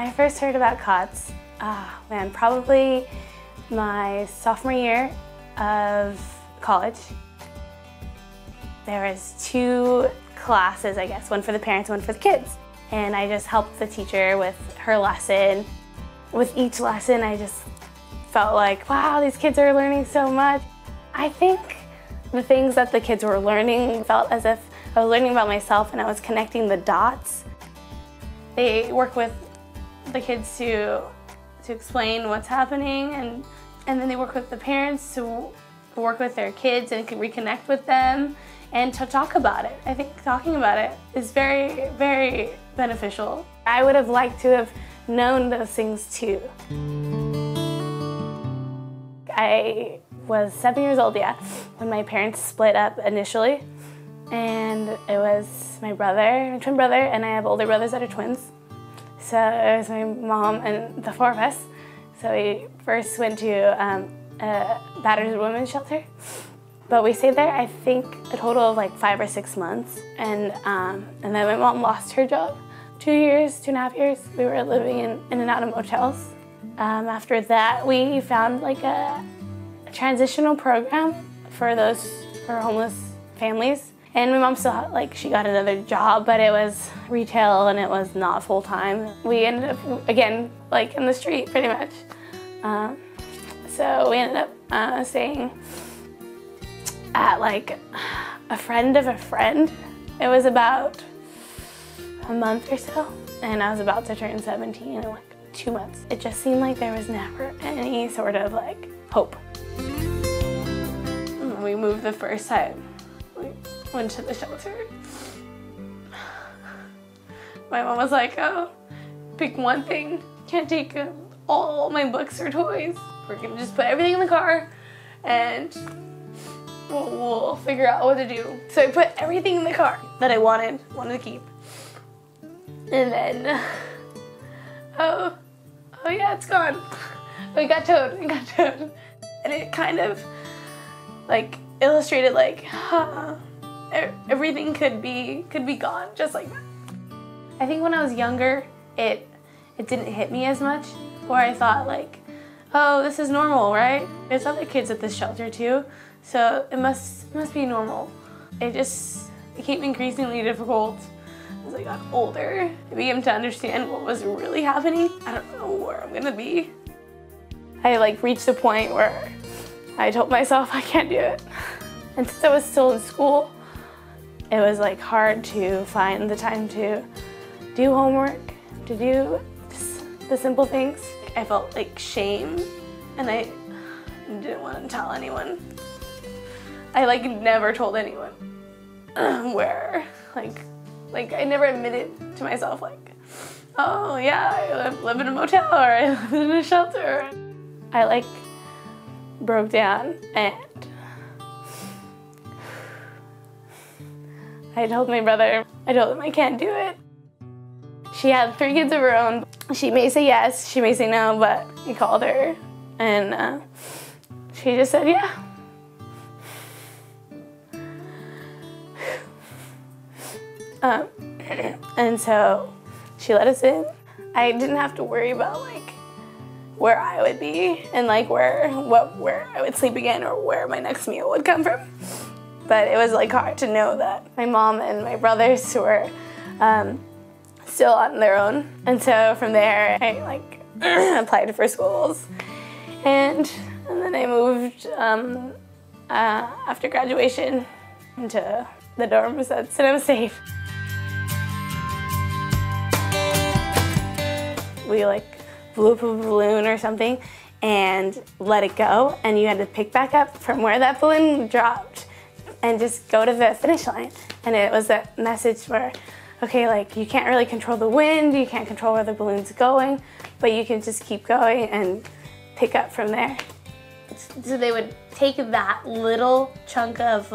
I first heard about COTS, probably my sophomore year of college. There was 2 classes, I guess, one for the parents, one for the kids. And I just helped the teacher with her lesson. With each lesson, I just felt like, wow, these kids are learning so much. I think the things that the kids were learning felt as if I was learning about myself and I was connecting the dots. They work with the kids to explain what's happening, and then they work with the parents to work with their kids and reconnect with them and to talk about it. I think talking about it is very, very beneficial. I would have liked to have known those things too. I was 7 years old, when my parents split up initially. And it was my twin brother, and I have older brothers that are twins. So it was my mom and the 4 of us. So we first went to a battered women's shelter. But we stayed there, I think, a total of like 5 or 6 months. And then my mom lost her job. 2.5 years, we were living in and out of motels. After that, we found like a transitional program for homeless families. And my mom still, she got another job, but it was retail and it was not full-time. We ended up, again, in the street, pretty much. So we ended up staying at, a friend of a friend. It was about a month or so, and I was about to turn 17 in, 2 months. It just seemed like there was never any sort of, hope. When we moved the first time, went to the shelter. My mom was like, oh, pick one thing. Can't take all my books or toys. We're gonna just put everything in the car and we'll figure out what to do. So I put everything in the car that I wanted to keep. And then, oh yeah, it's gone. It got towed. And it kind of illustrated everything could be gone just like that. I think when I was younger, it didn't hit me as much, or I thought oh, this is normal, right? There's other kids at this shelter too, so it must be normal. It just became increasingly difficult as I got older. I began to understand what was really happening. I don't know where I'm gonna be. I reached a point where I told myself I can't do it. And since I was still in school, it was hard to find the time to do homework, to do the simple things. I felt shame, and I didn't want to tell anyone. I never told anyone where, I never admitted to myself oh yeah, I live in a motel or I live in a shelter. I broke down and I told my brother, I told him I can't do it. She had 3 kids of her own. She may say yes, she may say no, but I called her and she just said yeah. And so she let us in. I didn't have to worry about where I would be and where I would sleep again or where my next meal would come from. But it was hard to know that my mom and my brothers were still on their own. And so from there, I applied for schools, and then I moved after graduation into the dorms at Cinema Safe. We blew up a balloon or something and let it go, and you had to pick back up from where that balloon dropped and just go to the finish line. And it was a message where, okay, you can't really control the wind, you can't control where the balloon's going, but you can just keep going and pick up from there. So they would take that little chunk of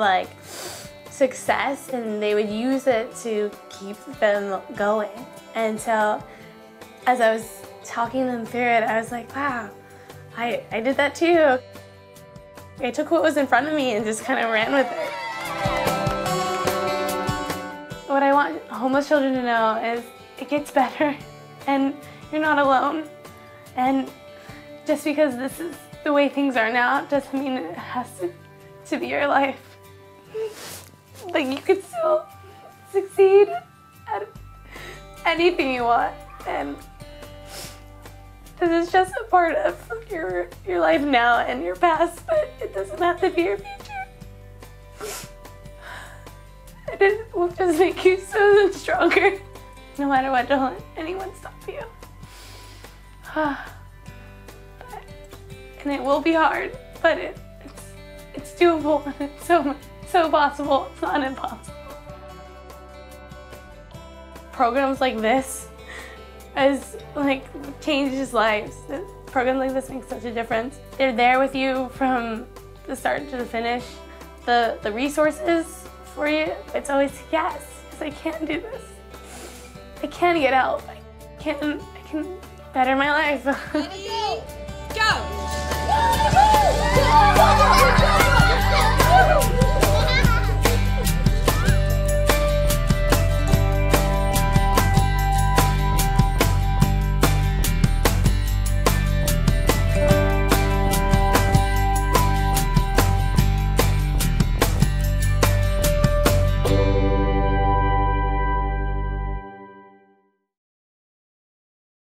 success and they would use it to keep them going. And so as I was talking them through it, I was like, wow, I did that too. I took what was in front of me and just kind of ran with it. What I want homeless children to know is it gets better, and You're not alone. And just because this is the way things are now doesn't mean it has to be your life. Like, you could still succeed at anything you want, and this is just a part of your life now and your past, but it doesn't have to be your future. And it will just make you so much stronger. No matter what, don't let anyone stop you. And it will be hard, but it's doable, and it's so possible. It's not impossible. Programs like this changes lives. Programs like this make such a difference. They're there with you from the start to the finish. The resources for you, it's always yes, I can do this. I can get help. I can better my life. Go! Go!